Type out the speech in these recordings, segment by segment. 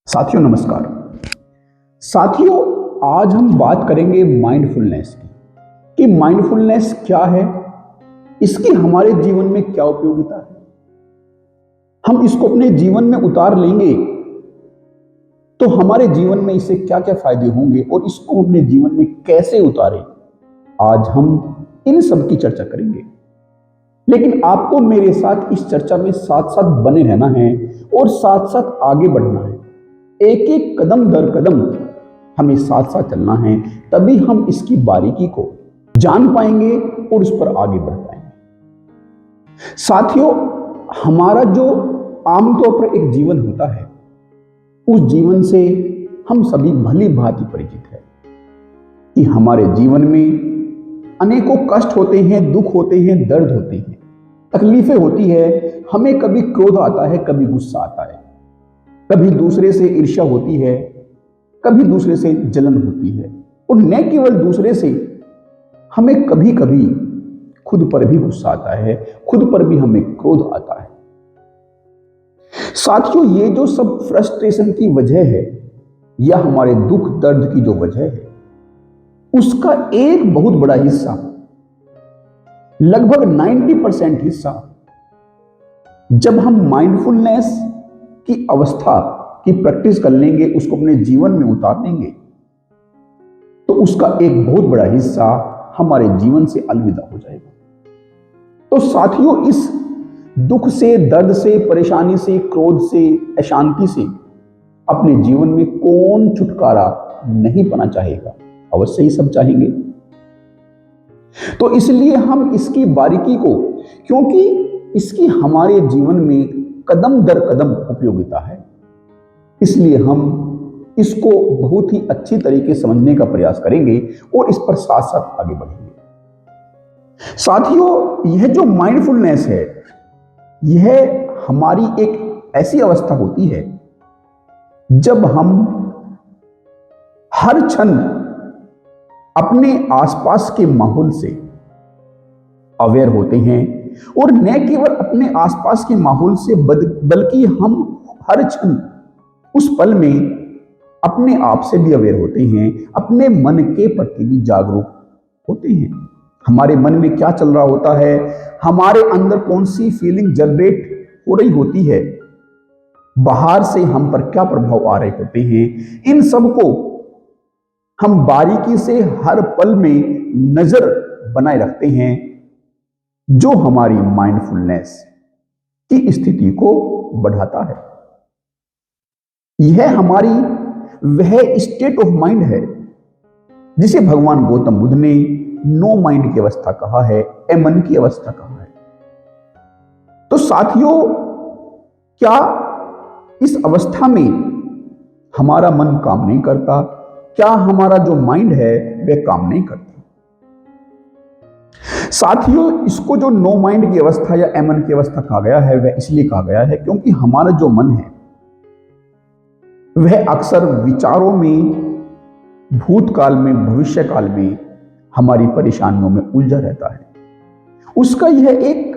साथियों नमस्कार। साथियों, आज हम बात करेंगे माइंडफुलनेस की कि माइंडफुलनेस क्या है, इसकी हमारे जीवन में क्या उपयोगिता है। हम इसको अपने जीवन में उतार लेंगे तो हमारे जीवन में इससे क्या क्या फायदे होंगे और इसको अपने जीवन में कैसे उतारें, आज हम इन सब की चर्चा करेंगे। लेकिन आपको मेरे साथ इस चर्चा में साथ साथ बने रहना है और साथ साथ आगे बढ़ना है। एक एक कदम दर कदम हमें साथ साथ चलना है, तभी हम इसकी बारीकी को जान पाएंगे और उस पर आगे बढ़ पाएंगे। साथियों, हमारा जो आमतौर पर एक जीवन होता है, उस जीवन से हम सभी भली भांति परिचित है कि हमारे जीवन में अनेकों कष्ट होते हैं, दुख होते हैं, दर्द होते हैं, तकलीफें होती है। हमें कभी क्रोध आता है, कभी गुस्सा आता है, कभी दूसरे से ईर्ष्या होती है, कभी दूसरे से जलन होती है, और न केवल दूसरे से, हमें कभी कभी खुद पर भी गुस्सा आता है, खुद पर भी हमें क्रोध आता है। साथियों, ये जो सब फ्रस्ट्रेशन की वजह है या हमारे दुख दर्द की जो वजह है, उसका एक बहुत बड़ा हिस्सा, लगभग 90% हिस्सा, जब हम माइंडफुलनेस की अवस्था की प्रैक्टिस कर लेंगे, उसको अपने जीवन में उतार लेंगे, तो उसका एक बहुत बड़ा हिस्सा हमारे जीवन से अलविदा हो जाएगा। तो साथियों, इस दुख से, दर्द से, परेशानी से, क्रोध से, अशांति से अपने जीवन में कौन छुटकारा नहीं पाना चाहेगा? अवश्य ही सब चाहेंगे। तो इसलिए हम इसकी बारीकी को, क्योंकि इसकी हमारे जीवन में कदम दर कदम उपयोगिता है, इसलिए हम इसको बहुत ही अच्छी तरीके से समझने का प्रयास करेंगे और इस पर साथ साथ आगे बढ़ेंगे। साथियों, यह जो माइंडफुलनेस है, यह हमारी एक ऐसी अवस्था होती है जब हम हर क्षण अपने आसपास के माहौल से अवेयर होते हैं, और न केवल अपने आसपास के माहौल से बल्कि हम हर क्षण उस पल में अपने आप से भी अवेयर होते हैं, अपने मन के प्रति भी जागरूक होते हैं। हमारे मन में क्या चल रहा होता है, हमारे अंदर कौन सी फीलिंग जनरेट हो रही होती है, बाहर से हम पर क्या प्रभाव आ रहे होते हैं, इन सब को हम बारीकी से हर पल में नजर बनाए रखते हैं, जो हमारी माइंडफुलनेस की स्थिति को बढ़ाता है। यह हमारी वह स्टेट ऑफ माइंड है जिसे भगवान गौतम बुद्ध ने नो माइंड की अवस्था कहा है, अमन की अवस्था कहा है। तो साथियों, क्या इस अवस्था में हमारा मन काम नहीं करता? क्या हमारा जो माइंड है वह काम नहीं करता? साथियों, इसको जो नो माइंड की अवस्था या अमन की अवस्था कहा गया है, वह इसलिए कहा गया है क्योंकि हमारा जो मन है वह अक्सर विचारों में, भूतकाल में, भविष्य काल में हमारी परेशानियों में उलझा रहता है। उसका यह एक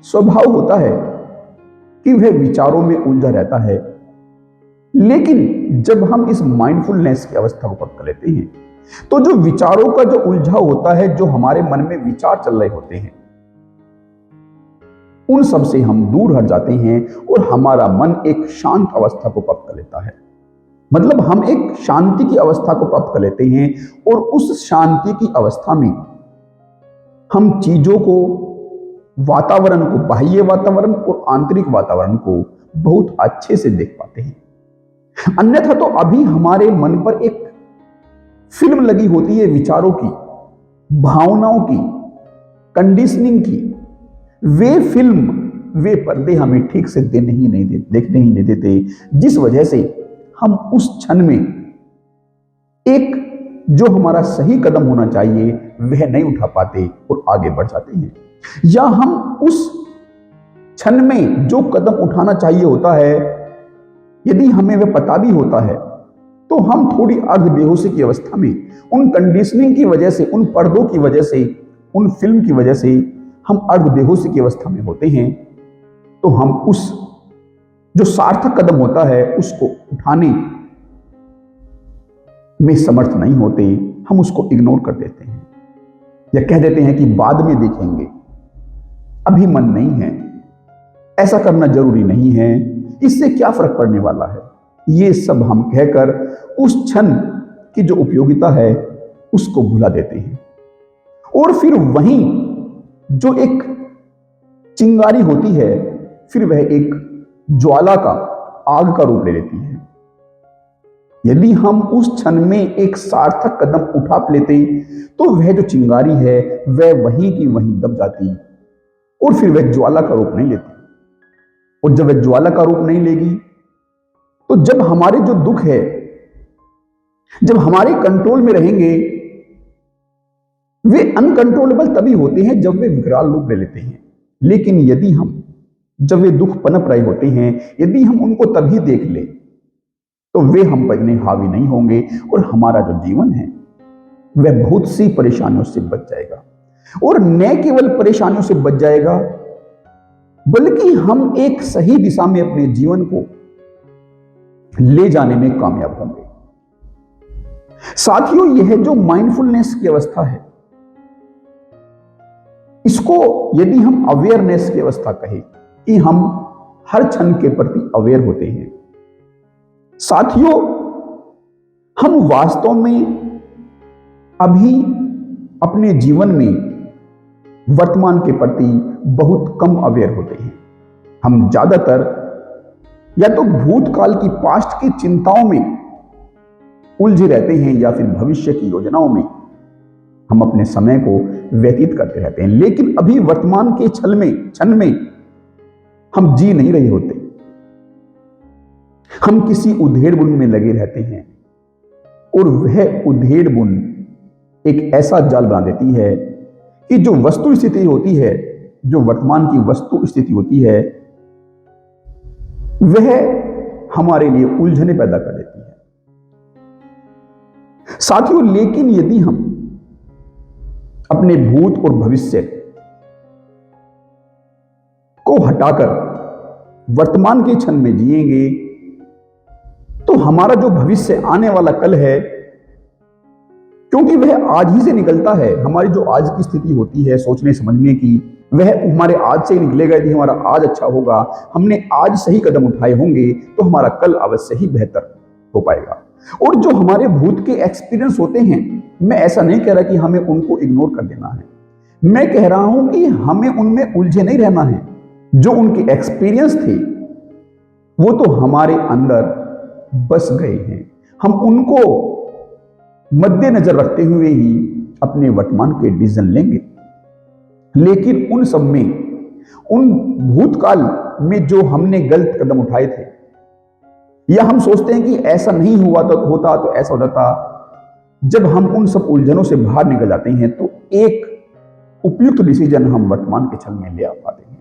स्वभाव होता है कि वह विचारों में उलझा रहता है। लेकिन जब हम इस माइंडफुलनेस की अवस्था को पकड़ लेते हैं, तो जो विचारों का जो उलझाव होता है, जो हमारे मन में विचार चल रहे होते हैं, उन सब से हम दूर हट जाते हैं और हमारा मन एक शांत अवस्था को प्राप्त कर लेता है। मतलब हम एक शांति की अवस्था को प्राप्त कर लेते हैं, और उस शांति की अवस्था में हम चीजों को, वातावरण को, बाह्य वातावरण और आंतरिक वातावरण को बहुत अच्छे से देख पाते हैं। अन्यथा तो अभी हमारे मन पर एक फिल्म लगी होती है विचारों की, भावनाओं की, कंडीशनिंग की। वे फिल्म, वे पर्दे हमें ठीक से देखने ही नहीं देते, जिस वजह से हम उस क्षण में एक जो हमारा सही कदम होना चाहिए वह नहीं उठा पाते और आगे बढ़ जाते हैं। या हम उस क्षण में जो कदम उठाना चाहिए होता है, यदि हमें वह पता भी होता है, तो हम थोड़ी अर्ध बेहोशी की अवस्था में, उन कंडीशनिंग की वजह से, उन पर्दों की वजह से, उन फिल्म की वजह से, हम अर्ध बेहोशी की अवस्था में होते हैं, तो हम उस क्षण में जो कदम उठाना चाहिए होता है, यदि हमें वह पता भी होता है, तो हम थोड़ी अर्ध बेहोशी की अवस्था में, उन कंडीशनिंग की वजह से, उन फिल्म की वजह से, हम अर्ध बेहोशी की अवस्था में होते हैं, तो हम उस क्षण में जो कदम उठाना चाहिए होता है, यदि हमें वह पता भी होता है, तो हम थोड़ी अर्ध बेहोशी की अवस्था में, उन कंडीशनिंग की वजह से, हम अर्ध बेहोशी की अवस्था में होते हैं, जो सार्थक कदम होता है उसको उठाने में समर्थ नहीं होते, हम उसको इग्नोर कर देते हैं या कह देते हैं कि बाद में देखेंगे, अभी मन नहीं है, ऐसा करना जरूरी नहीं है, इससे क्या फर्क पड़ने वाला है। ये सब हम कहकर उस क्षण की जो उपयोगिता है उसको भुला देते हैं। और फिर वहीं जो एक चिंगारी होती है, फिर वह एक ज्वाला का, आग का रूप ले लेती है। यदि हम उस क्षण में एक सार्थक कदम उठा लेते तो वह जो चिंगारी है वह वहीं की वहीं दब जाती और फिर वह ज्वाला का रूप नहीं लेती। और जब वह ज्वाला का रूप नहीं लेगी तो जब हमारे जो दुख है, जब हमारे कंट्रोल में रहेंगे, वे अनकंट्रोलेबल तभी होते हैं जब वे विकराल रूप ले लेते हैं। लेकिन यदि हम, जब वे दुख पनप रहे होते हैं, यदि हम उनको तभी देख ले तो वे हम पर इतने हावी नहीं होंगे और हमारा जो जीवन है वह बहुत सी परेशानियों से बच जाएगा। और न केवल परेशानियों से बच जाएगा बल्कि हम एक सही दिशा में अपने जीवन को ले जाने में कामयाब होंगे। साथियों, यह जो माइंडफुलनेस की अवस्था है, इसको यदि हम अवेयरनेस की अवस्था कहें कि हम हर क्षण के प्रति अवेयर होते हैं। साथियों, हम वास्तव में अभी अपने जीवन में वर्तमान के प्रति बहुत कम अवेयर होते हैं। हम ज्यादातर या तो भूतकाल की, पास्ट की चिंताओं में उलझे रहते हैं या फिर भविष्य की योजनाओं में हम अपने समय को व्यतीत करते रहते हैं। लेकिन अभी वर्तमान के क्षण में हम जी नहीं रहे होते। हम किसी उधेड़ बुन में लगे रहते हैं और वह उधेड़ बुन एक ऐसा जाल बना देती है कि जो वस्तु स्थिति होती है, जो वर्तमान की वस्तु स्थिति होती है, वह हमारे लिए उलझने पैदा कर देती है। साथियों, लेकिन यदि हम अपने भूत और भविष्य को हटाकर वर्तमान के क्षण में जिएंगे तो हमारा जो भविष्य, आने वाला कल है, क्योंकि वह आज ही से निकलता है, हमारी जो आज की स्थिति होती है सोचने समझने की, वह हमारे आज से ही निकलेगा। यदि हमारा आज अच्छा होगा, हमने आज सही कदम उठाए होंगे, तो हमारा कल अवश्य ही बेहतर हो पाएगा। और जो हमारे भूत के एक्सपीरियंस होते हैं, मैं ऐसा नहीं कह रहा कि हमें उनको इग्नोर कर देना है, मैं कह रहा हूं कि हमें उनमें उलझे नहीं रहना है। जो उनके एक्सपीरियंस थे वो तो हमारे अंदर बस गए हैं, हम उनको मद्देनजर रखते हुए ही अपने वर्तमान के डिसीजन लेंगे। लेकिन उन सब में, उन भूतकाल में जो हमने गलत कदम उठाए थे, या हम सोचते हैं कि ऐसा नहीं हुआ तो होता तो ऐसा हो जाता, जब हम उन सब उलझनों से बाहर निकल जाते हैं तो एक उपयुक्त डिसीजन हम वर्तमान के क्षण में ले आ पाते हैं।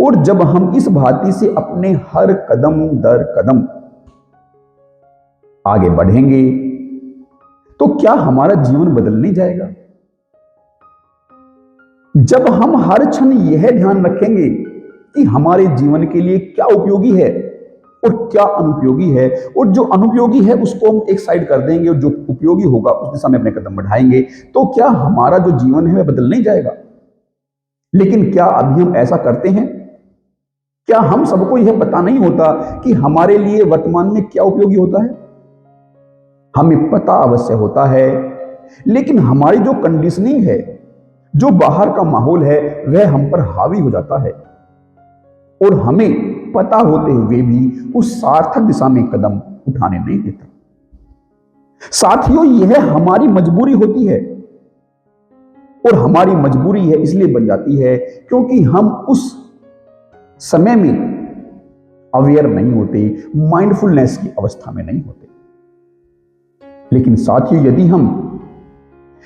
और जब हम इस भांति से अपने हर कदम दर कदम आगे बढ़ेंगे तो क्या हमारा जीवन बदल नहीं जाएगा? जब हम हर क्षण यह ध्यान रखेंगे कि हमारे जीवन के लिए क्या उपयोगी है और क्या अनुपयोगी है, और जो अनुपयोगी है उसको हम एक साइड कर देंगे और जो उपयोगी होगा उस दिशा में अपने कदम बढ़ाएंगे, तो क्या हमारा जो जीवन है वह बदल नहीं जाएगा? लेकिन क्या अभी हम ऐसा करते हैं? क्या हम सबको यह पता नहीं होता कि हमारे लिए वर्तमान में क्या उपयोगी होता है? हमें पता अवश्य होता है, लेकिन हमारी जो कंडीशनिंग है, जो बाहर का माहौल है, वह हम पर हावी हो जाता है और हमें पता होते हुए भी उस सार्थक दिशा में कदम उठाने नहीं देता। साथियों, यह हमारी मजबूरी होती है, और हमारी मजबूरी है इसलिए बन जाती है क्योंकि हम उस समय में अवेयर नहीं होते, माइंडफुलनेस की अवस्था में नहीं होते। लेकिन साथियों, यदि हम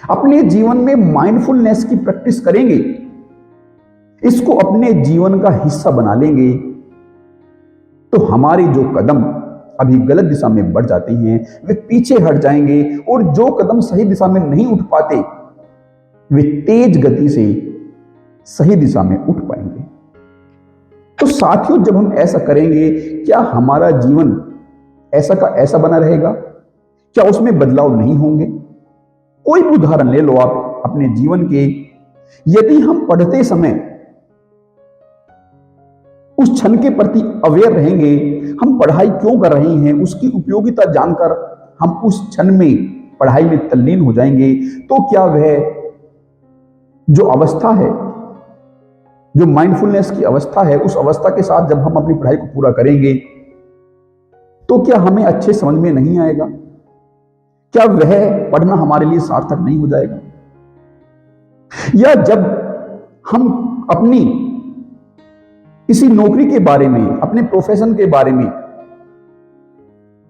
अपने जीवन में माइंडफुलनेस की प्रैक्टिस करेंगे, इसको अपने जीवन का हिस्सा बना लेंगे, तो हमारे जो कदम अभी गलत दिशा में बढ़ जाते हैं वे पीछे हट जाएंगे, और जो कदम सही दिशा में नहीं उठ पाते वे तेज गति से सही दिशा में उठ पाएंगे। तो साथियों, जब हम ऐसा करेंगे, क्या हमारा जीवन ऐसा का ऐसा बना रहेगा? क्या उसमें बदलाव नहीं होंगे? कोई भी उदाहरण ले लो आप अपने जीवन के। यदि हम पढ़ते समय उस क्षण के प्रति अवेयर रहेंगे, हम पढ़ाई क्यों कर रहे हैं उसकी उपयोगिता जानकर हम उस क्षण में पढ़ाई में तल्लीन हो जाएंगे, तो क्या वह जो अवस्था है, जो माइंडफुलनेस की अवस्था है, उस अवस्था के साथ जब हम अपनी पढ़ाई को पूरा करेंगे तो क्या हमें अच्छे समझ में नहीं आएगा? क्या वह पढ़ना हमारे लिए सार्थक नहीं हो जाएगा? या जब हम अपनी किसी नौकरी के बारे में, अपने प्रोफेशन के बारे में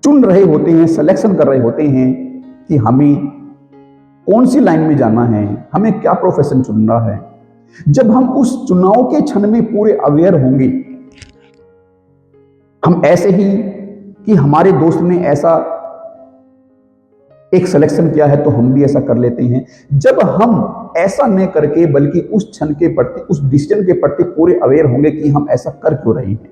चुन रहे होते हैं, सिलेक्शन कर रहे होते हैं कि हमें कौन सी लाइन में जाना है, हमें क्या प्रोफेशन चुनना है, जब हम उस चुनाव के क्षण में पूरे अवेयर होंगे, हम ऐसे ही कि हमारे दोस्त ने ऐसा एक सिलेक्शन किया है तो हम भी ऐसा कर लेते हैं, जब हम ऐसा न करके बल्कि उस क्षण के प्रति, उस डिसीजन के प्रति पूरे अवेयर होंगे कि हम ऐसा कर क्यों रहे हैं,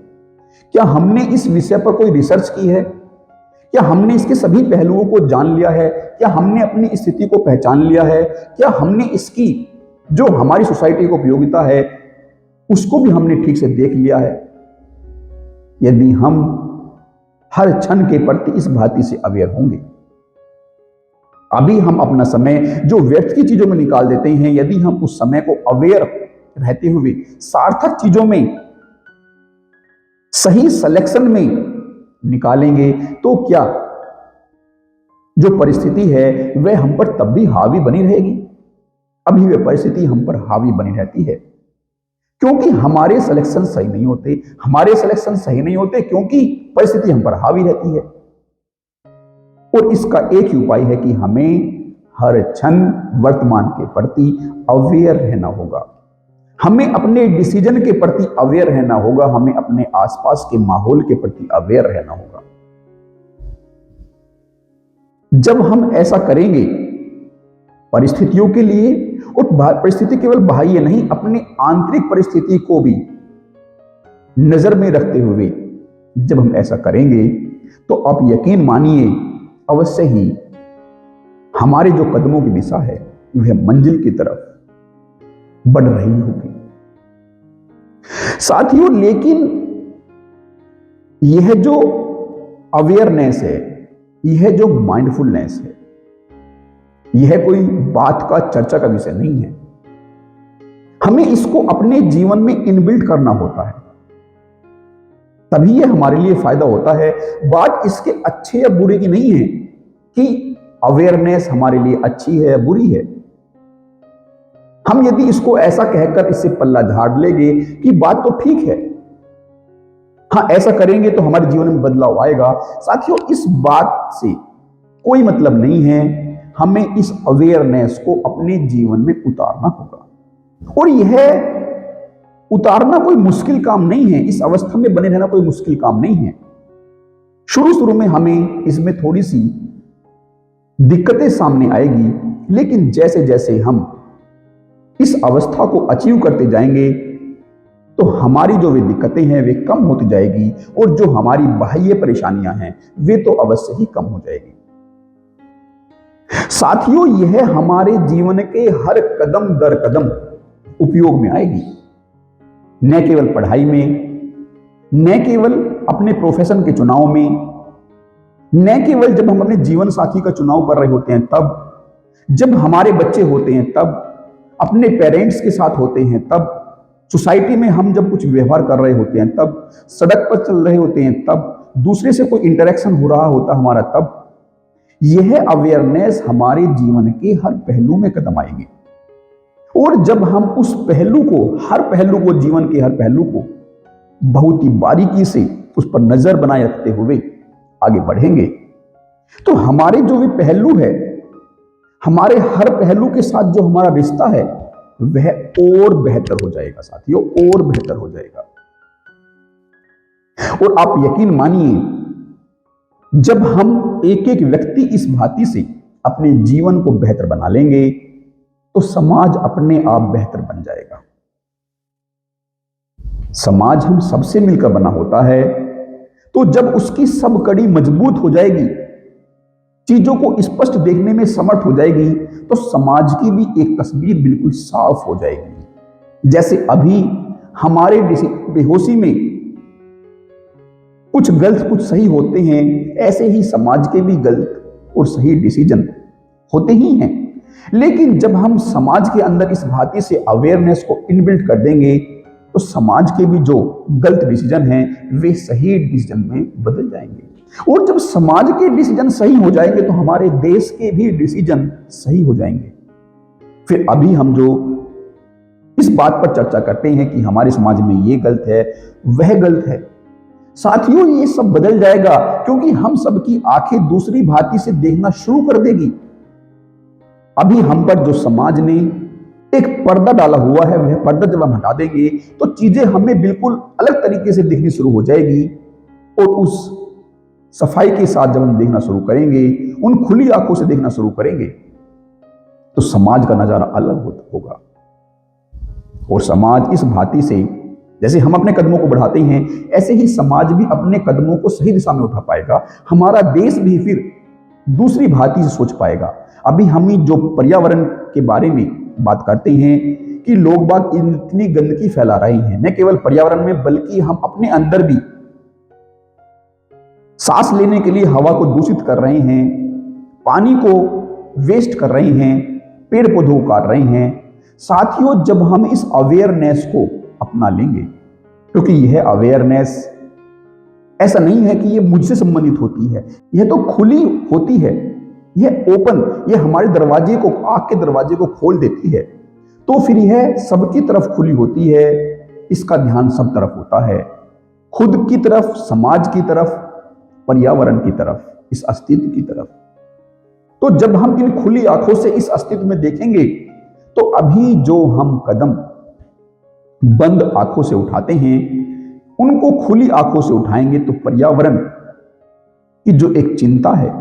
क्या हमने इस विषय पर कोई रिसर्च की है, क्या हमने इसके सभी पहलुओं को जान लिया है, क्या हमने अपनी स्थिति को पहचान लिया है, क्या हमने इसकी जो हमारी सोसाइटी को उपयोगिता है उसको भी हमने ठीक से देख लिया है? यदि हम हर क्षण के प्रति इस भांति से अवेयर होंगे, अभी हम अपना समय जो व्यर्थ की चीजों में निकाल देते हैं, यदि हम उस समय को अवेयर रहते हुए सार्थक चीजों में, सही सिलेक्शन में निकालेंगे, तो क्या जो परिस्थिति है वह हम पर तब भी हावी बनी रहेगी? अभी वह परिस्थिति हम पर हावी बनी रहती है क्योंकि हमारे सिलेक्शन सही नहीं होते। हमारे सिलेक्शन सही नहीं होते क्योंकि परिस्थिति हम पर हावी रहती है। और इसका एक ही उपाय है कि हमें हर क्षण वर्तमान के प्रति अवेयर रहना होगा, हमें अपने डिसीजन के प्रति अवेयर रहना होगा, हमें अपने आसपास के माहौल के प्रति अवेयर रहना होगा। जब हम ऐसा करेंगे, परिस्थितियों के लिए, और परिस्थिति केवल बाह्य नहीं, अपने आंतरिक परिस्थिति को भी नजर में रखते हुए जब हम ऐसा करेंगे, तो आप यकीन मानिए अवश्य ही हमारे जो कदमों की दिशा है वह मंजिल की तरफ बढ़ रही होगी। साथियों, लेकिन यह जो अवेयरनेस है, यह जो माइंडफुलनेस है, यह कोई बात का चर्चा का विषय नहीं है। हमें इसको अपने जीवन में इनबिल्ट करना होता है, तभी यह हमारे लिए फायदा होता है। बात इसके अच्छे या बुरे की नहीं है कि अवेयरनेस हमारे लिए अच्छी है या बुरी है। हम यदि इसको ऐसा कहकर इससे पल्ला झाड़ लेंगे कि बात तो ठीक है, हाँ ऐसा करेंगे तो हमारे जीवन में बदलाव आएगा, साथियों इस बात से कोई मतलब नहीं है। हमें इस अवेयरनेस को अपने जीवन में उतारना होगा, और यह उतारना कोई मुश्किल काम नहीं है। इस अवस्था में बने रहना कोई मुश्किल काम नहीं है। शुरू में हमें इसमें थोड़ी सी दिक्कतें सामने आएगी, लेकिन जैसे जैसे हम इस अवस्था को अचीव करते जाएंगे तो हमारी जो वे दिक्कतें हैं वे कम होती जाएगी, और जो हमारी बाह्य परेशानियां हैं वे तो अवश्य ही कम हो जाएगी। साथियों, यह हमारे जीवन के हर कदम दर कदम उपयोग में आएगी, न केवल पढ़ाई में, न केवल अपने प्रोफेशन के चुनाव में, न केवल जब हम अपने जीवन साथी का चुनाव कर रहे होते हैं तब, जब हमारे बच्चे होते हैं तब, अपने पेरेंट्स के साथ होते हैं तब, सोसाइटी में हम जब कुछ व्यवहार कर रहे होते हैं तब, सड़क पर चल रहे होते हैं तब, दूसरे से कोई इंटरेक्शन हो रहा होता हमारा तब, यह अवेयरनेस हमारे जीवन के हर पहलू में कदम आएगी। और जब हम उस पहलू को, हर पहलू को, जीवन के हर पहलू को बहुत ही बारीकी से उस पर नजर बनाए रखते हुए आगे बढ़ेंगे, तो हमारे जो भी पहलू है, हमारे हर पहलू के साथ जो हमारा रिश्ता है वह और बेहतर हो जाएगा साथियों, और बेहतर हो जाएगा। और आप यकीन मानिए, जब हम एक एक व्यक्ति इस भांति से अपने जीवन को बेहतर बना लेंगे तो समाज अपने आप बेहतर बन जाएगा। समाज हम सबसे मिलकर बना होता है, तो जब उसकी सब कड़ी मजबूत हो जाएगी, चीजों को स्पष्ट देखने में समर्थ हो जाएगी, तो समाज की भी एक तस्वीर बिल्कुल साफ हो जाएगी। जैसे अभी हमारे बेहोशी में कुछ गलत कुछ सही होते हैं, ऐसे ही समाज के भी गलत और सही डिसीजन होते ही हैं। लेकिन जब हम समाज के अंदर इस भांति से अवेयरनेस को इनबिल्ट कर देंगे, तो समाज के भी जो गलत डिसीजन हैं वे सही डिसीजन में बदल जाएंगे। और जब समाज के डिसीजन सही हो जाएंगे, तो हमारे देश के भी डिसीजन सही हो जाएंगे। फिर अभी हम जो इस बात पर चर्चा करते हैं कि हमारे समाज में ये गलत है, वह गलत है, साथियों ये सब बदल जाएगा, क्योंकि हम सबकी आंखें दूसरी भांति से देखना शुरू कर देगी। अभी हम पर जो समाज ने एक पर्दा डाला हुआ है, वह पर्दा जब हम हटा देंगे, तो चीजें हमें बिल्कुल अलग तरीके से दिखनी शुरू हो जाएगी। और उस सफाई के साथ जब हम देखना शुरू करेंगे, उन खुली आंखों से देखना शुरू करेंगे, तो समाज का नजारा अलग होगा। और समाज इस भांति से, जैसे हम अपने कदमों को बढ़ाते हैं, ऐसे ही समाज भी अपने कदमों को सही दिशा में उठा पाएगा। हमारा देश भी फिर दूसरी भांति से सोच पाएगा। अभी हम जो पर्यावरण के बारे में बात करते हैं कि लोग बाग इतनी गंदगी फैला रहे हैं, न केवल पर्यावरण में बल्कि हम अपने अंदर भी सांस लेने के लिए हवा को दूषित कर रहे हैं, पानी को वेस्ट कर रहे हैं, पेड़ पौधों को काट रहे हैं। साथियों, जब हम इस अवेयरनेस को अपना लेंगे, क्योंकि यह अवेयरनेस ऐसा नहीं है कि यह मुझसे संबंधित होती है, यह तो खुली होती है, यह ओपन, यह हमारे दरवाजे को, आंख के दरवाजे को खोल देती है, तो फिर यह सबकी तरफ खुली होती है। इसका ध्यान सब तरफ होता है, खुद की तरफ, समाज की तरफ, पर्यावरण की तरफ, इस अस्तित्व की तरफ। तो जब हम इन खुली आंखों से इस अस्तित्व में देखेंगे, तो अभी जो हम कदम बंद आंखों से उठाते हैं, उनको खुली आंखों से उठाएंगे, तो पर्यावरण की जो एक चिंता है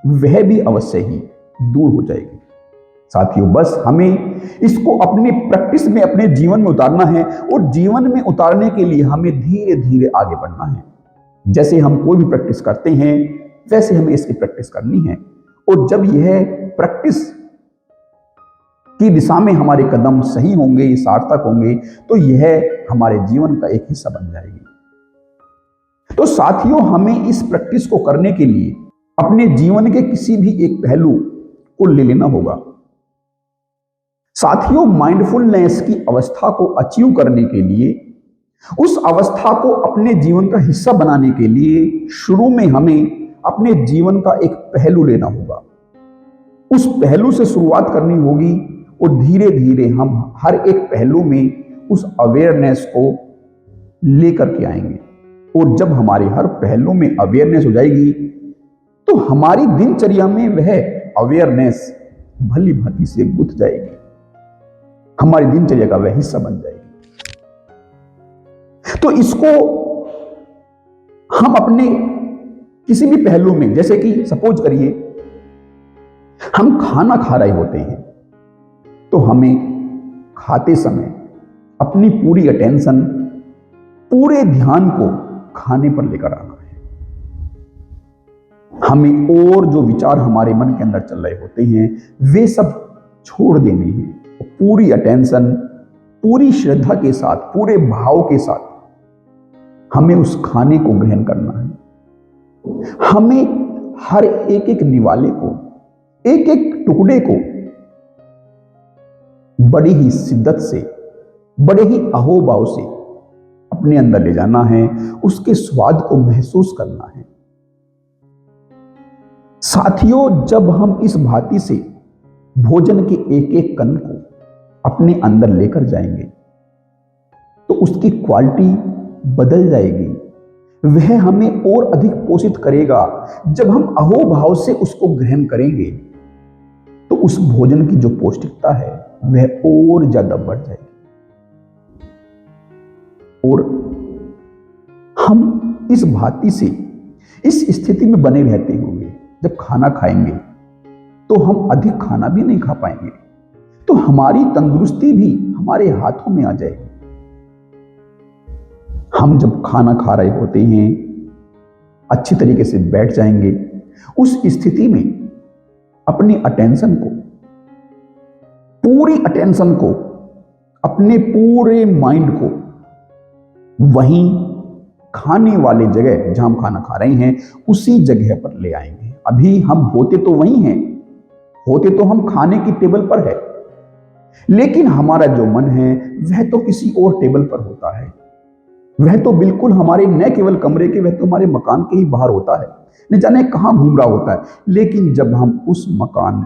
वह भी अवश्य ही दूर हो जाएगी। साथियों, बस हमें इसको अपनी प्रैक्टिस में, अपने जीवन में उतारना है, और जीवन में उतारने के लिए हमें धीरे धीरे आगे बढ़ना है। जैसे हम कोई भी प्रैक्टिस करते हैं, वैसे हमें इसकी प्रैक्टिस करनी है। और जब यह प्रैक्टिस की दिशा में हमारे कदम सही होंगे, सार्थक होंगे, तो यह हमारे जीवन का एक हिस्सा बन जाएगी। तो साथियों, हमें इस प्रैक्टिस को करने के लिए अपने जीवन के किसी भी एक पहलू को ले लेना होगा। साथियों, माइंडफुलनेस की अवस्था को अचीव करने के लिए, उस अवस्था को अपने जीवन का हिस्सा बनाने के लिए, शुरू में हमें अपने जीवन का एक पहलू लेना होगा, उस पहलू से शुरुआत करनी होगी, और धीरे धीरे हम हर एक पहलू में उस अवेयरनेस को लेकर के आएंगे। और जब हमारे हर पहलू में अवेयरनेस हो जाएगी, तो हमारी दिनचर्या में वह अवेयरनेस भली भांति से गुथ जाएगी, हमारी दिनचर्या का वह हिस्सा बन जाएगी। तो इसको हम अपने किसी भी पहलू में, जैसे कि सपोज करिए हम खाना खा रहे होते हैं, तो हमें खाते समय अपनी पूरी अटेंशन, पूरे ध्यान को खाने पर लेकर आना है। हमें और जो विचार हमारे मन के अंदर चल रहे होते हैं, वे सब छोड़ देने हैं। पूरी अटेंशन, पूरी श्रद्धा के साथ, पूरे भाव के साथ हमें उस खाने को ग्रहण करना है। हमें हर एक एक निवाले को, एक एक टुकड़े को बड़ी ही शिद्दत से, बड़े ही अहोभाव से अपने अंदर ले जाना है, उसके स्वाद को महसूस करना है। साथियों, जब हम इस भांति से भोजन के एक एक कण को अपने अंदर लेकर जाएंगे, तो उसकी क्वालिटी बदल जाएगी, वह हमें और अधिक पोषित करेगा। जब हम अहोभाव से उसको ग्रहण करेंगे, तो उस भोजन की जो पौष्टिकता है वह और ज्यादा बढ़ जाएगी। और हम इस भांति से, इस स्थिति में बने रहते हुए जब खाना खाएंगे, तो हम अधिक खाना भी नहीं खा पाएंगे, तो हमारी तंदुरुस्ती भी हमारे हाथों में आ जाएगी। हम जब खाना खा रहे होते हैं, अच्छी तरीके से बैठ जाएंगे, उस स्थिति में अपनी अटेंशन को, पूरी अटेंशन को, अपने पूरे माइंड को वहीं खाने वाले जगह जहां हम खाना खा रहे हैं उसी जगह पर ले आएंगे। अभी हम होते तो वहीं हैं, होते तो हम खाने की टेबल पर है, लेकिन हमारा जो मन है वह तो किसी और टेबल पर होता है। वह तो बिल्कुल हमारे न केवल कमरे के, वह तो हमारे मकान के ही बाहर होता है, न जाने कहां घूम रहा होता है। लेकिन जब हम उस मकान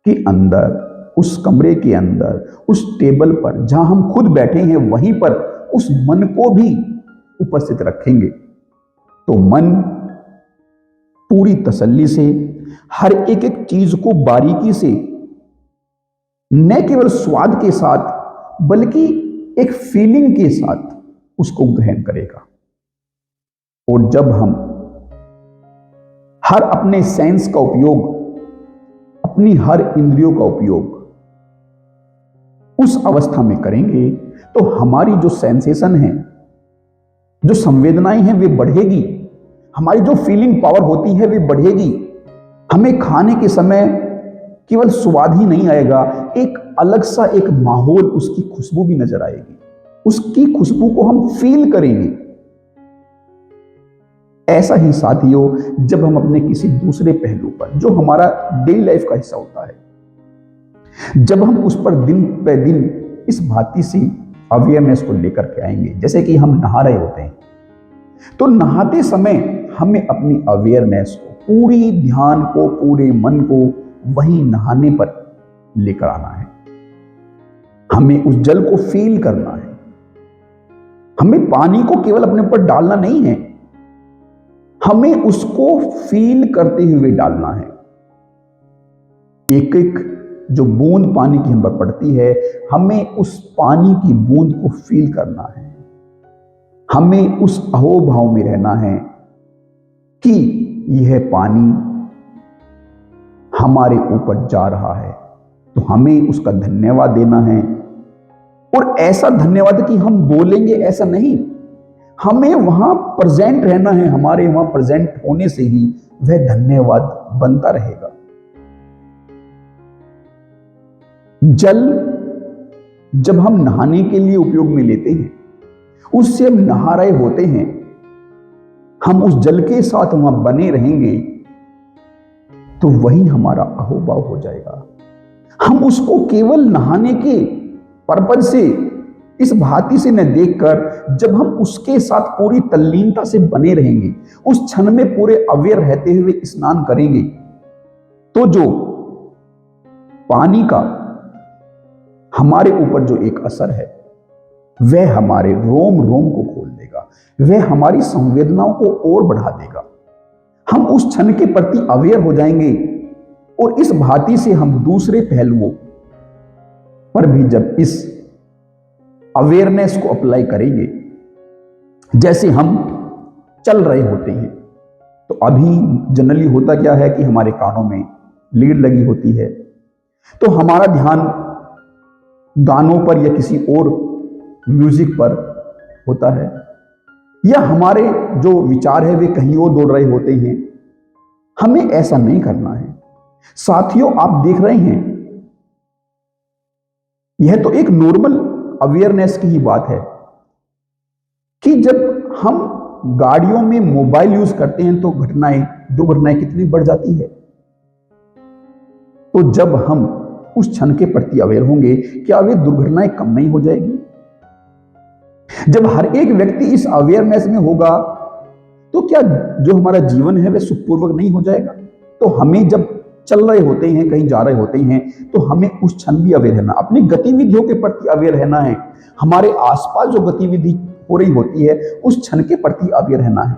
के अंदर, उस कमरे के अंदर, उस टेबल पर जहां हम खुद बैठे हैं वहीं पर उस मन को भी उपस्थित रखेंगे, तो मन पूरी तसल्ली से हर एक एक चीज को बारीकी से, न केवल स्वाद के साथ बल्कि एक फीलिंग के साथ उसको ग्रहण करेगा। और जब हम हर अपने सेंस का उपयोग, अपनी हर इंद्रियों का उपयोग उस अवस्था में करेंगे, तो हमारी जो सेंसेशन है, जो संवेदनाएं हैं वे बढ़ेगी, हमारी जो फीलिंग पावर होती है वे बढ़ेगी। हमें खाने के समय केवल स्वाद ही नहीं आएगा, एक अलग सा एक माहौल, उसकी खुशबू भी नजर आएगी, उसकी खुशबू को हम फील करेंगे। ऐसा ही साथियों, जब हम अपने किसी दूसरे पहलू पर, जो हमारा डेली लाइफ का हिस्सा होता है, जब हम उस पर दिन पे दिन इस भांति से अवेयरनेस को लेकर के आएंगे, जैसे कि हम नहा रहे होते हैं, तो नहाते समय हमें अपनी अवेयरनेस को, पूरी ध्यान को, पूरे मन को वही नहाने पर लेकर आना है। हमें उस जल को फील करना है। हमें पानी को केवल अपने ऊपर डालना नहीं है, हमें उसको फील करते हुए डालना है। एक एक जो बूंद पानी की हम पर पड़ती है, हमें उस पानी की बूंद को फील करना है। हमें उस अहोभाव में रहना है कि यह पानी हमारे ऊपर जा रहा है, तो हमें उसका धन्यवाद देना है। और ऐसा धन्यवाद कि हम बोलेंगे ऐसा नहीं, हमें वहां प्रेजेंट रहना है। हमारे वहां प्रेजेंट होने से ही वह धन्यवाद बनता रहेगा। जल जब हम नहाने के लिए उपयोग में लेते हैं, उससे हम नहा रहे होते हैं, हम उस जल के साथ वहां बने रहेंगे, तो वही हमारा अहोभाव हो जाएगा। हम उसको केवल नहाने के पर्पज से, इस भांति से न देखकर, जब हम उसके साथ पूरी तल्लीनता से बने रहेंगे, उस क्षण में पूरे अवेयर रहते हुए स्नान करेंगे, तो जो पानी का हमारे ऊपर जो एक असर है, वह हमारे रोम रोम को खोल देगा, वह हमारी संवेदनाओं को और बढ़ा देगा। हम उस क्षण के प्रति अवेयर हो जाएंगे, और इस भांति से हम दूसरे पहलुओं पर भी जब इस अवेयरनेस को अप्लाई करेंगे, जैसे हम चल रहे होते हैं, तो अभी जनरली होता क्या है कि हमारे कानों में लीड लगी होती है, तो हमारा ध्यान गानों पर या किसी और म्यूजिक पर होता है, या हमारे जो विचार है वे कहीं और दौड़ रहे होते हैं। हमें ऐसा नहीं करना है साथियों। आप देख रहे हैं, यह तो एक नॉर्मल अवेयरनेस की ही बात है कि जब हम गाड़ियों में मोबाइल यूज करते हैं तो दुर्घटनाएं कितनी बढ़ जाती है। तो जब हम उस क्षण के प्रति अवेयर होंगे, क्या वे दुर्घटनाएं कम नहीं हो जाएगी? जब हर एक व्यक्ति इस अवेयरनेस में होगा, तो क्या जो हमारा जीवन है वह सुखपूर्वक नहीं हो जाएगा? तो हमें जब चल रहे होते हैं, कहीं जा रहे होते हैं, तो हमें उस क्षण भी अवेयर रहना, अपनी गतिविधियों के प्रति अवेयर रहना है। हमारे आसपास जो गतिविधि हो रही होती है उस क्षण के प्रति अवेयर रहना है।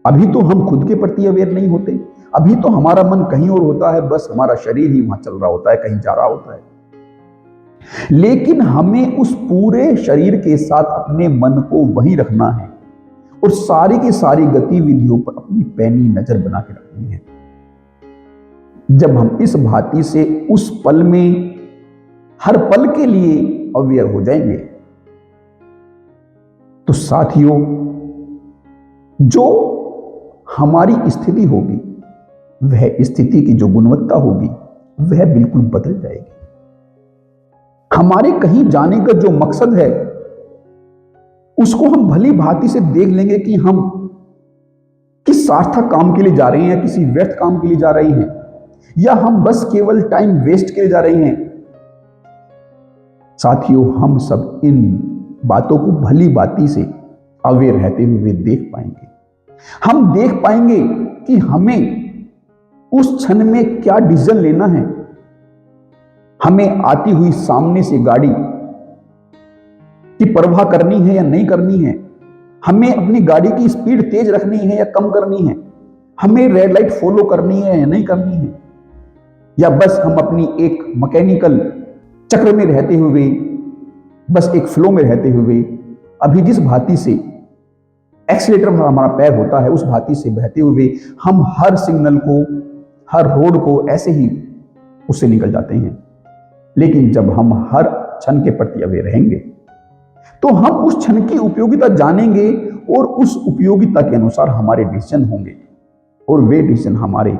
अभी तो हम खुद के प्रति अवेयर नहीं होते, अभी तो हमारा मन कहीं और होता है, बस हमारा शरीर ही वहां चल रहा होता है, कहीं जा रहा होता है। लेकिन हमें उस पूरे शरीर के साथ अपने मन को वहीं रखना है, और सारी की सारी गतिविधियों पर अपनी पैनी नजर बना के रखनी है। जब हम इस भांति से उस पल में, हर पल के लिए अवेयर हो जाएंगे, तो साथियों, जो हमारी स्थिति होगी, वह स्थिति की जो गुणवत्ता होगी वह बिल्कुल बदल जाएगी। हमारे कहीं जाने का जो मकसद है उसको हम भली भांति से देख लेंगे कि हम किस सार्थक काम के लिए जा रहे हैं या किसी व्यर्थ काम के लिए जा रहे हैं, या हम बस केवल टाइम वेस्ट के लिए जा रहे हैं। साथियों, हम सब इन बातों को भली भांति से अवेयर रहते हुए देख पाएंगे। हम देख पाएंगे कि हमें उस क्षण में क्या डिसीजन लेना है। हमें आती हुई सामने से गाड़ी की परवाह करनी है या नहीं करनी है, हमें अपनी गाड़ी की स्पीड तेज रखनी है या कम करनी है, हमें रेड लाइट फॉलो करनी है या नहीं करनी है, या बस हम अपनी एक मैकेनिकल चक्र में रहते हुए, बस एक फ्लो में रहते हुए अभी जिस भांति से एक्सीलेटर पर हमारा पैर होता है उस भांति से बहते हुए हम हर सिग्नल को, हर रोड को ऐसे ही उससे निकल जाते हैं। लेकिन जब हम हर क्षण के प्रति अवेयर रहेंगे तो हम उस क्षण की उपयोगिता जानेंगे और उस उपयोगिता के अनुसार हमारे डिसीजन होंगे और वे डिसीजन हमारे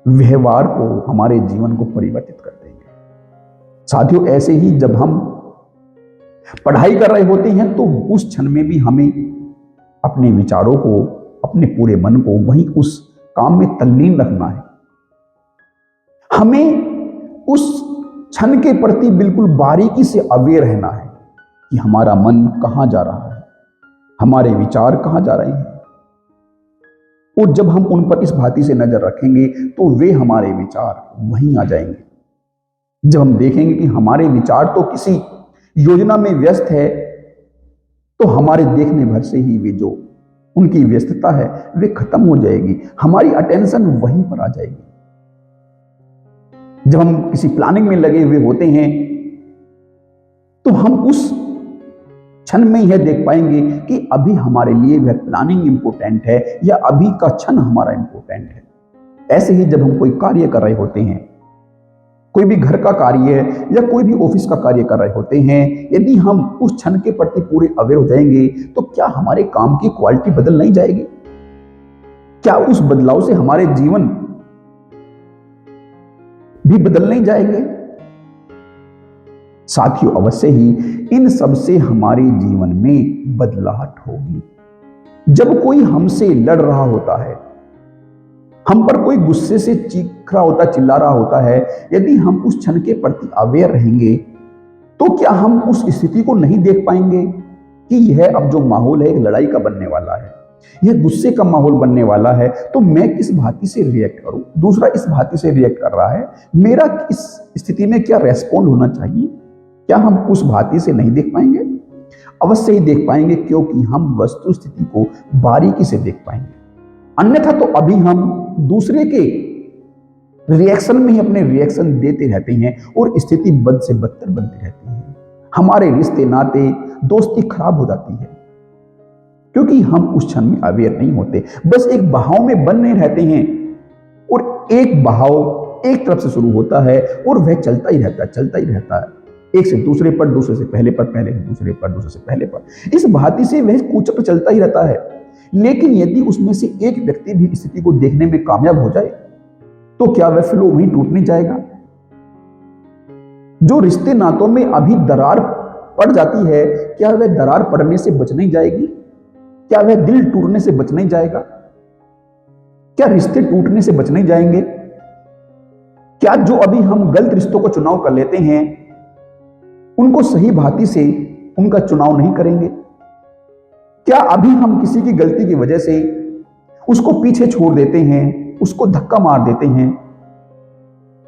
व्यवहार को, हमारे जीवन को परिवर्तित कर देंगे। साथियों, ऐसे ही जब हम पढ़ाई कर रहे होते हैं तो उस क्षण में भी हमें अपने विचारों को, अपने पूरे मन को वहीं उस काम में तल्लीन रखना है। हमें उस क्षण के प्रति बिल्कुल बारीकी से अवेयर रहना है कि हमारा मन कहां जा रहा है, हमारे विचार कहां जा रहे हैं। और जब हम उन पर इस भांति से नजर रखेंगे तो वे हमारे विचार वहीं आ जाएंगे। जब हम देखेंगे कि हमारे विचार तो किसी योजना में व्यस्त है, तो हमारे देखने भर से ही वे जो उनकी व्यस्तता है वे खत्म हो जाएगी, हमारी अटेंशन वहीं पर आ जाएगी। जब हम किसी प्लानिंग में लगे हुए होते हैं तो हम उस क्षण में यह देख पाएंगे कि अभी हमारे लिए वह प्लानिंग इंपॉर्टेंट है या अभी का क्षण हमारा इंपॉर्टेंट है। ऐसे ही जब हम कोई कार्य कर रहे होते हैं, कोई भी घर का कार्य है या कोई भी ऑफिस का कार्य कर रहे होते हैं, यदि हम उस क्षण के प्रति पूरे अवेयर हो जाएंगे तो क्या हमारे काम की क्वालिटी बदल नहीं जाएगी? क्या उस बदलाव से हमारे जीवन भी बदल नहीं जाएंगे? साथियों, अवश्य ही इन सब से हमारे जीवन में बदलाहट होगी। जब कोई हमसे लड़ रहा होता है, हम पर कोई गुस्से से चीख रहा होता, चिल्ला रहा होता है, यदि हम उस क्षण के प्रति अवेयर रहेंगे तो क्या हम उस स्थिति को नहीं देख पाएंगे कि यह अब जो माहौल है एक लड़ाई का बनने वाला है, यह गुस्से का माहौल बनने वाला है, तो मैं किस भांति से रिएक्ट करूं, दूसरा इस भांति से रिएक्ट कर रहा है, मेरा इस स्थिति में क्या रेस्पॉन्ड होना चाहिए? क्या हम उस भांति से नहीं देख पाएंगे? अवश्य ही देख पाएंगे, क्योंकि हम वस्तु स्थिति को बारीकी से देख पाएंगे। अन्यथा तो अभी हम दूसरे के रिएक्शन में ही अपने रिएक्शन देते रहते हैं और स्थिति बद से बदतर बनती रहती है। हमारे रिश्ते, नाते, दोस्ती खराब हो जाती है, क्योंकि हम उस क्षण में अवेयर नहीं होते, बस एक बहाव में बने रहते हैं और एक बहाव एक तरफ से शुरू होता है और वह चलता ही रहता है, चलता ही रहता है, एक से दूसरे पर, दूसरे से पहले पर, पहले से दूसरे पर, दूसरे से पहले पर। इस भांति से वह कूचक्र चलता ही रहता है। लेकिन यदि उसमें से एक व्यक्ति भी स्थिति को देखने में कामयाब हो जाए तो क्या वह फ्लो वहीं टूट नहीं जाएगा? जो रिश्ते नातों में अभी दरार पड़ जाती है, क्या वह दरार पड़ने से बच नहीं जाएगी? क्या वह दिल टूटने से बच नहीं जाएगा? क्या रिश्ते टूटने से बच नहीं जाएंगे? क्या जो अभी हम गलत रिश्तों को चुनाव कर लेते हैं उनको सही भांति से उनका चुनाव नहीं करेंगे? क्या अभी हम किसी की गलती की वजह से उसको पीछे छोड़ देते हैं, उसको धक्का मार देते हैं?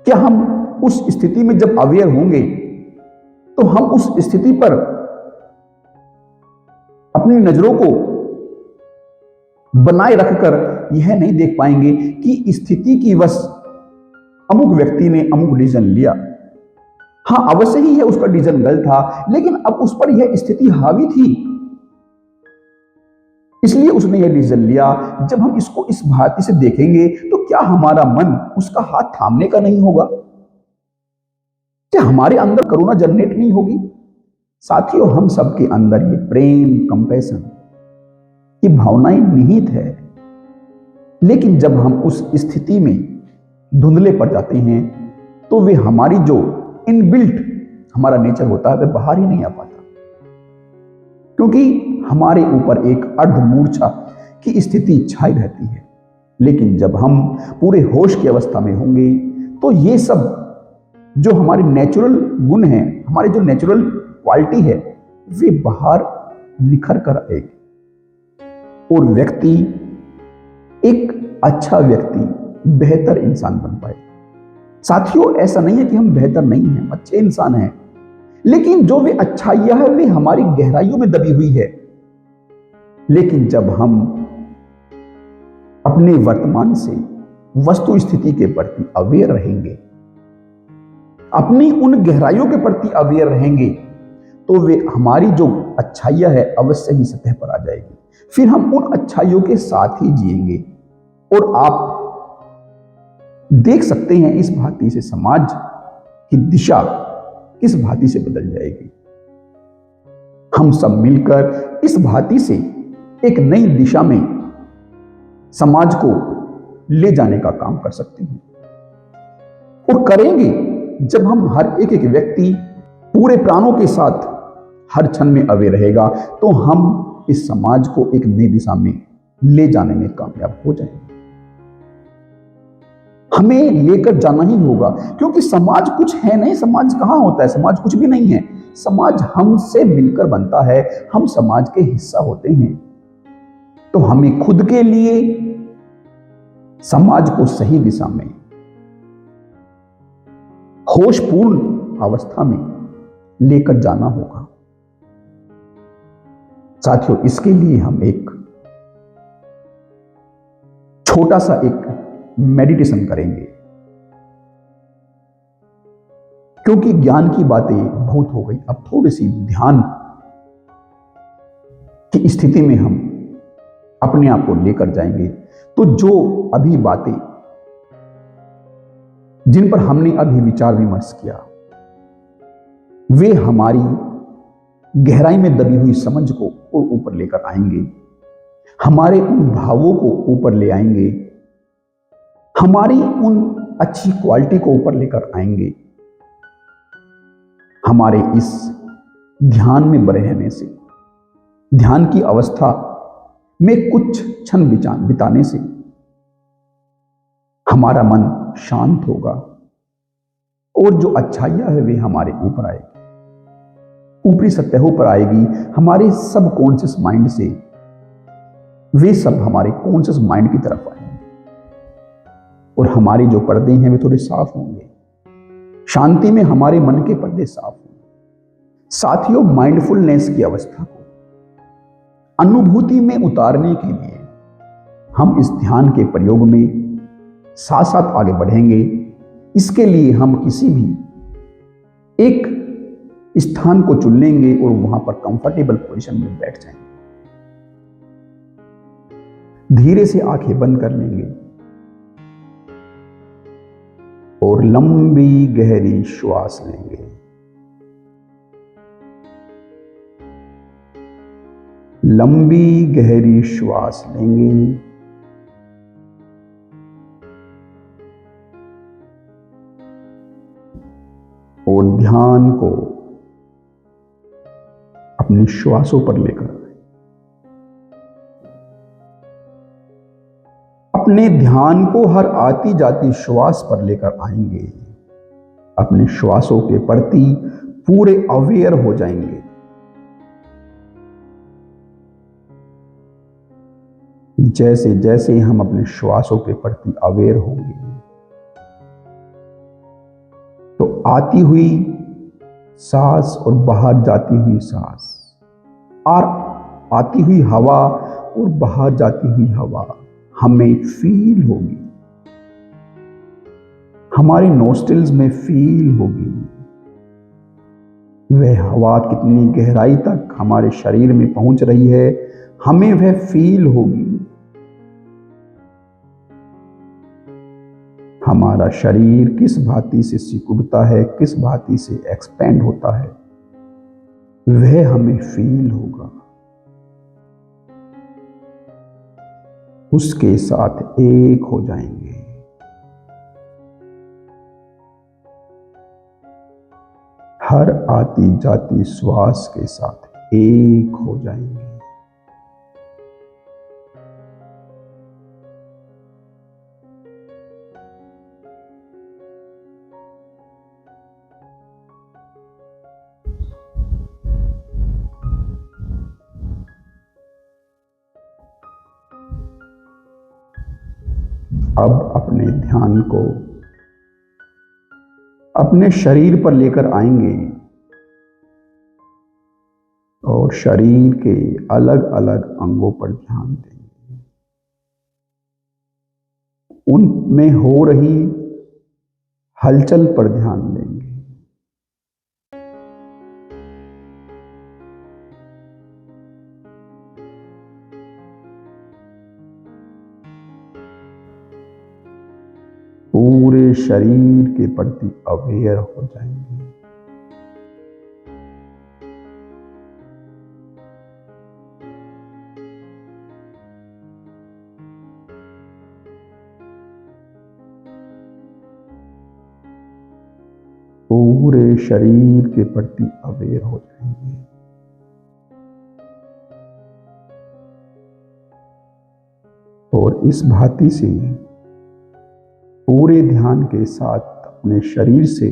क्या हम उस स्थिति में जब अवेयर होंगे तो हम उस स्थिति पर अपनी नजरों को बनाए रखकर यह नहीं देख पाएंगे कि स्थिति की वश अमुक व्यक्ति ने अमुक डिसीजन लिया? हाँ, अवश्य ही है उसका डिसीजन गलत था, लेकिन अब उस पर यह स्थिति हावी थी, इसलिए उसने यह डिसीजन लिया। जब हम इसको इस भांति से देखेंगे तो क्या हमारा मन उसका हाथ थामने का नहीं होगा? क्या हमारे अंदर करुणा जनरेट नहीं होगी? साथियों, हम सबके अंदर ये प्रेम, कंपैशन की भावनाएं निहित है, लेकिन जब हम उस स्थिति में धुंधले पड़ जाते हैं तो वे हमारी जो इनबिल्ट हमारा नेचर होता है वह बाहर ही नहीं आ पाता, क्योंकि हमारे ऊपर एक अर्धमूर्छा की स्थिति छाई रहती है। लेकिन जब हम पूरे होश की अवस्था में होंगे तो ये सब जो हमारे नेचुरल गुण हैं, हमारे जो नेचुरल क्वालिटी है, वे बाहर निखर कर आएगी और व्यक्ति एक अच्छा व्यक्ति, बेहतर इंसान बन पाए। साथियों, ऐसा नहीं है कि हम बेहतर नहीं हैं, हम अच्छे इंसान हैं, लेकिन जो वे अच्छाइयां है वे हमारी गहराइयों में दबी हुई है। लेकिन जब हम अपने वर्तमान से वस्तु स्थिति के प्रति अवेयर रहेंगे, अपनी उन गहराइयों के प्रति अवेयर रहेंगे, तो वे हमारी जो अच्छाइयां है अवश्य ही सतह पर आ जाएगी। फिर हम उन अच्छाइयों के साथ ही जिएंगे और आप देख सकते हैं इस भांति से समाज की दिशा किस भांति से बदल जाएगी। हम सब मिलकर इस भांति से एक नई दिशा में समाज को ले जाने का काम कर सकते हैं और करेंगे जब हम हर एक एक व्यक्ति पूरे प्राणों के साथ हर क्षण में अवे रहेगा, तो हम इस समाज को एक नई दिशा में ले जाने में कामयाब हो जाएंगे। हमें लेकर जाना ही होगा, क्योंकि समाज कुछ है नहीं, समाज कहां होता है, समाज कुछ भी नहीं है। समाज हमसे मिलकर बनता है, हम समाज के हिस्सा होते हैं। तो हमें खुद के लिए समाज को सही दिशा में, होशपूर्ण अवस्था में लेकर जाना होगा। साथियों, इसके लिए हम एक छोटा सा एक मेडिटेशन करेंगे, क्योंकि ज्ञान की बातें बहुत हो गई। अब थोड़ी सी ध्यान की स्थिति में हम अपने आप को लेकर जाएंगे। तो जो अभी बातें, जिन पर हमने अभी विचार विमर्श किया, वे हमारी गहराई में दबी हुई समझ को और ऊपर लेकर आएंगे, हमारे उन भावों को ऊपर ले आएंगे, हमारी उन अच्छी क्वालिटी को ऊपर लेकर आएंगे। हमारे इस ध्यान में बने रहने से, ध्यान की अवस्था में कुछ क्षण बिताने से हमारा मन शांत होगा और जो अच्छाइयां है वे हमारे ऊपर आएगी, ऊपरी सतहों पर आएगी, हमारे सबकॉन्शियस माइंड से वे सब हमारे कॉन्शियस माइंड की तरफ आएंगे और हमारे जो पर्दे हैं वे थोड़े साफ होंगे। शांति में हमारे मन के पर्दे साफ होंगे। साथियों, माइंडफुलनेस की अवस्था को अनुभूति में उतारने के लिए हम इस ध्यान के प्रयोग में साथ साथ आगे बढ़ेंगे। इसके लिए हम किसी भी एक स्थान को चुन लेंगे और वहां पर कंफर्टेबल पोजीशन में बैठ जाएंगे। धीरे से आंखें बंद कर लेंगे और लंबी गहरी श्वास लेंगे। लंबी गहरी श्वास लेंगे और ध्यान को अपनी श्वासों पर लेकर अपने ध्यान को हर आती जाती श्वास पर लेकर आएंगे। अपने श्वासों के प्रति पूरे अवेयर हो जाएंगे। जैसे जैसे हम अपने श्वासों के प्रति अवेयर होंगे, तो आती हुई सांस और बाहर जाती हुई सांस और आती हुई हवा और बाहर जाती हुई हवा हमें फील होगी, हमारे नोस्ट्रिल्स में फील होगी। वह हवा कितनी गहराई तक हमारे शरीर में पहुंच रही है, हमें वह फील होगी। हमारा शरीर किस भांति से सिकुड़ता है, किस भांति से एक्सपेंड होता है, वह हमें फील होगा, उसके साथ एक हो जाएंगे। हर आती जाती श्वास के साथ एक हो जाएंगे। अब अपने ध्यान को अपने शरीर पर लेकर आएंगे और शरीर के अलग अलग अंगों पर ध्यान देंगे। उनमें हो रही हलचल पर ध्यान देंगे। पूरे शरीर के प्रति अवेयर हो जाएंगे। पूरे शरीर के प्रति अवेयर हो जाएंगे। और इस भांति से पूरे ध्यान के साथ अपने शरीर से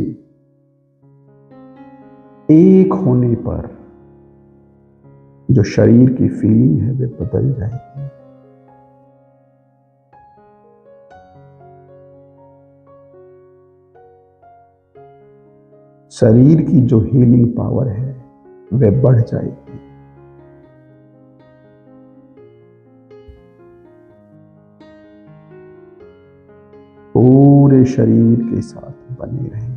एक होने पर जो शरीर की फीलिंग है वे बदल जाएगी। शरीर की जो हीलिंग पावर है वह बढ़ जाएगी। पूरे शरीर के साथ बने रहेंगे।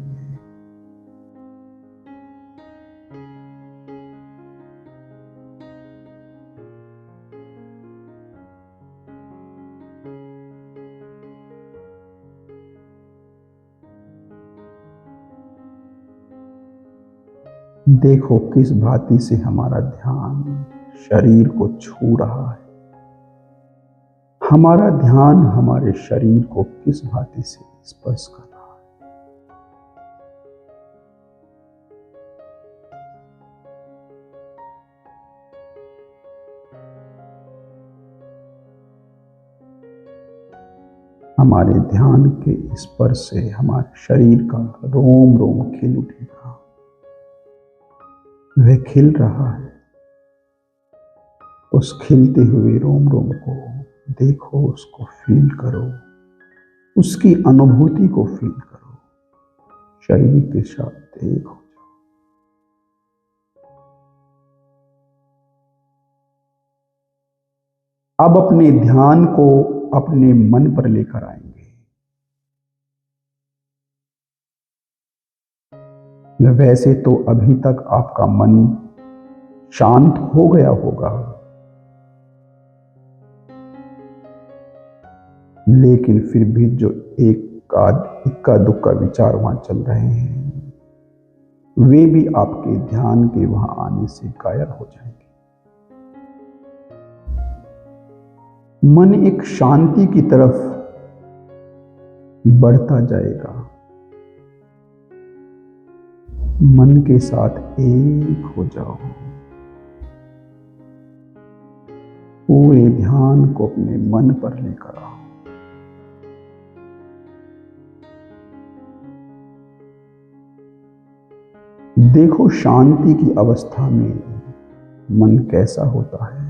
देखो किस भांति से हमारा ध्यान शरीर को छू रहा है। हमारा ध्यान हमारे शरीर को किस भांति से स्पर्श कर रहा है। हमारे ध्यान के स्पर्श से हमारे शरीर का रोम रोम खिल उठेगा। वह खिल रहा है। उस खिलते हुए रोम रोम को देखो, उसको फील करो, उसकी अनुभूति को फील करो। शरीर के साथ एक हो जाओ। अब अपने ध्यान को अपने मन पर लेकर आएंगे। वैसे तो अभी तक आपका मन शांत हो गया होगा, लेकिन फिर भी जो इक्का दुक्का विचार वहां चल रहे हैं वे भी आपके ध्यान के वहां आने से गायब हो जाएंगे। मन एक शांति की तरफ बढ़ता जाएगा। मन के साथ एक हो जाओ। पूरे ध्यान को अपने मन पर लेकर आओ। देखो शांति की अवस्था में मन कैसा होता है।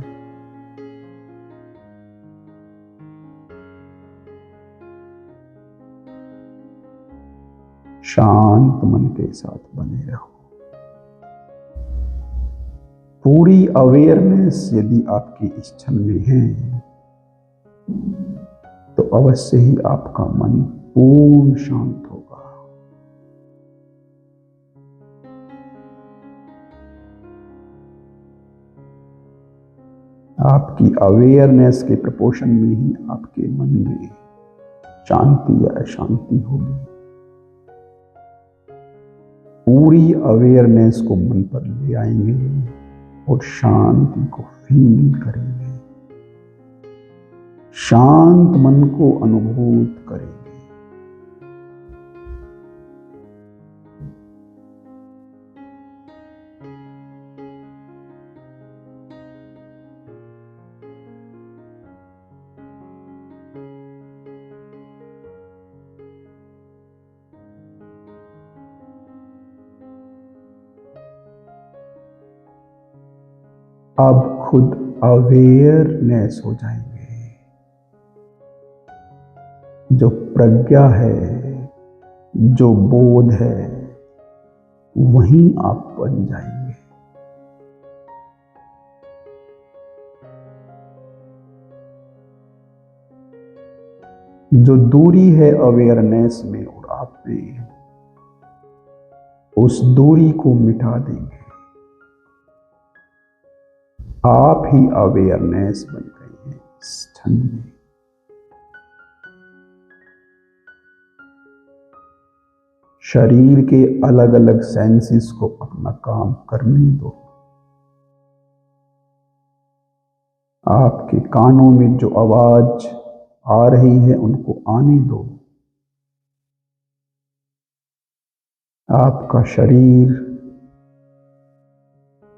शांत मन के साथ बने रहो। पूरी अवेयरनेस यदि आपकी इस क्षण में है तो अवश्य ही आपका मन पूर्ण शांत होगा। आपकी अवेयरनेस के प्रपोर्शन में ही आपके मन में शांति या अशांति होगी। पूरी अवेयरनेस को मन पर ले आएंगे और शांति को फील करेंगे, शांत मन को अनुभूत करेंगे। अब खुद अवेयरनेस हो जाएंगे। जो प्रज्ञा है, जो बोध है, वहीं आप बन जाएंगे। जो दूरी है अवेयरनेस में और आप में, उस दूरी को मिटा देंगे। आप ही अवेयरनेस बन गए हैं इस क्षण में। शरीर के अलग अलग सेंसेस को अपना काम करने दो। आपके कानों में जो आवाज आ रही है उनको आने दो। आपका शरीर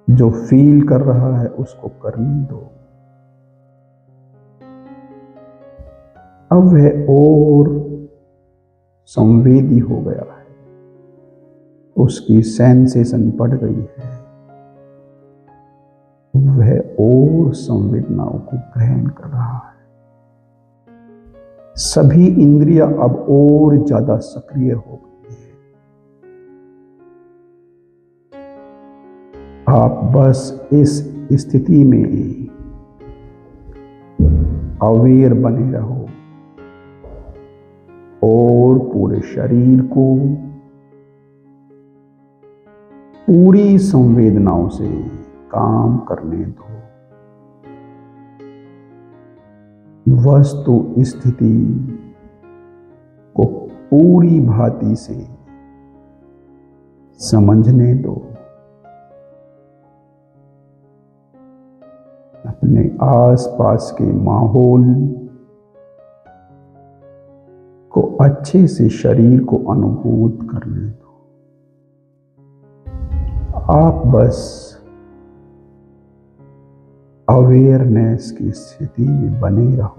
जो फील कर रहा है उसको करने दो। अब वह और संवेदी हो गया है, उसकी सेंसेशन बढ़ गई है, वह और संवेदनाओं को ग्रहण कर रहा है। सभी इंद्रियां अब और ज्यादा सक्रिय हो गई है। आप बस इस स्थिति में अवेयर बने रहो और पूरे शरीर को पूरी संवेदनाओं से काम करने दो। वस्तु स्थिति को पूरी भांति से समझने दो। अपने आसपास के माहौल को अच्छे से शरीर को अनुभूत करने दो। आप बस अवेयरनेस की स्थिति में बने रहो।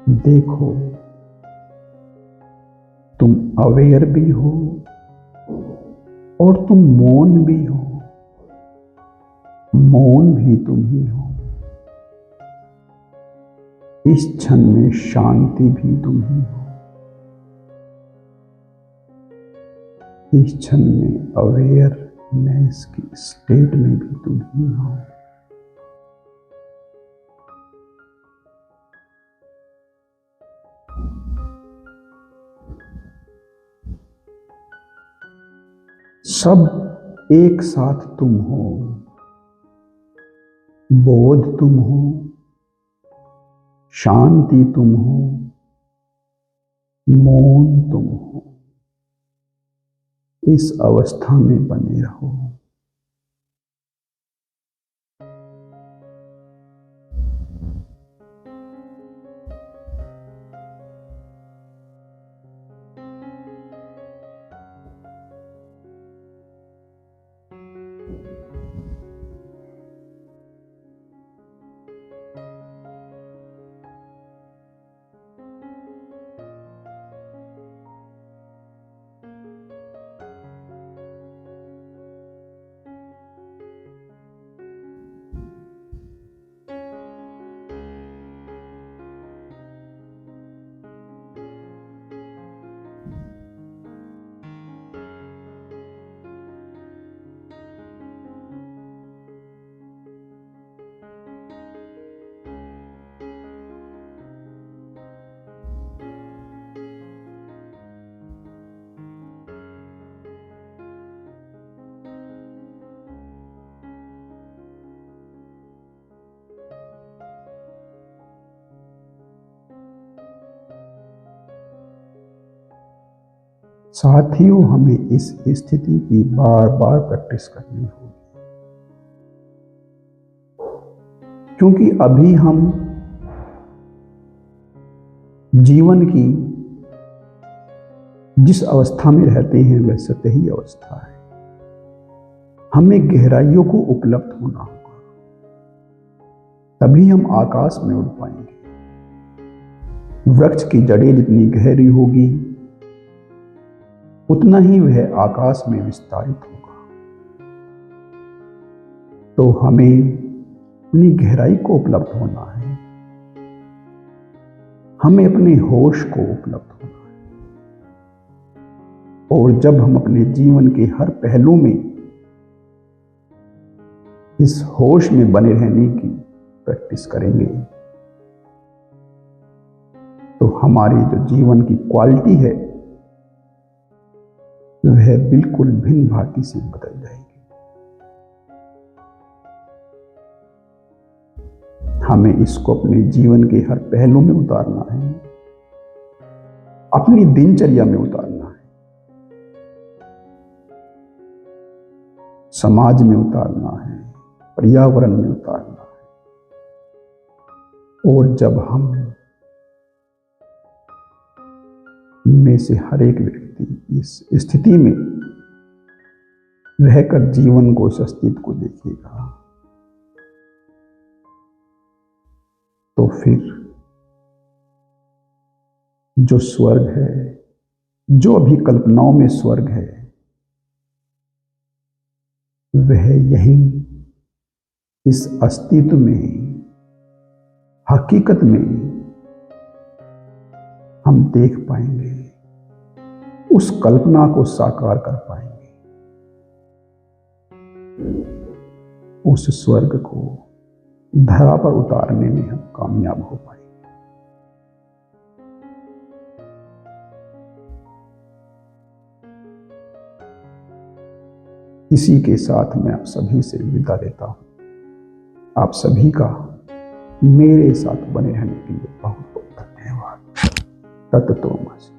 देखो, तुम अवेयर भी हो और तुम मौन भी हो। मौन भी तुम ही हो। इस क्षण में शांति भी तुम ही हो। इस क्षण में अवेयरनेस की स्टेट में भी तुम ही हो। सब एक साथ तुम हो। बोध तुम हो, शांति तुम हो, मौन तुम हो। इस अवस्था में बने रहो। साथियों, हमें इस स्थिति की बार बार प्रैक्टिस करनी होगी, क्योंकि अभी हम जीवन की जिस अवस्था में रहते हैं वह सतही अवस्था है। हमें गहराइयों को उपलब्ध होना होगा, तभी हम आकाश में उड़ पाएंगे। वृक्ष की जड़ें जितनी गहरी होगी उतना ही वह आकाश में विस्तारित होगा। तो हमें अपनी गहराई को उपलब्ध होना है, हमें अपने होश को उपलब्ध होना है। और जब हम अपने जीवन के हर पहलू में इस होश में बने रहने की प्रैक्टिस करेंगे तो हमारी जो जीवन की क्वालिटी है वह बिल्कुल भिन्न भांति से बदल जाएगी। हमें इसको अपने जीवन के हर पहलू में उतारना है, अपनी दिनचर्या में उतारना है, समाज में उतारना है, पर्यावरण में उतारना है। और जब हम में से हर एक व्यक्ति इस स्थिति में रहकर जीवन को, इस अस्तित्व को देखेगा तो फिर जो स्वर्ग है, जो अभी कल्पनाओं में स्वर्ग है, वह यही इस अस्तित्व में, हकीकत में हम देख पाएंगे, उस कल्पना को साकार कर पाएंगे, उस स्वर्ग को धरा पर उतारने में हम कामयाब हो पाएंगे। इसी के साथ मैं आप सभी से विदा लेता हूं। आप सभी का मेरे साथ बने रहने के लिए बहुत बहुत धन्यवाद। तत्तमसि।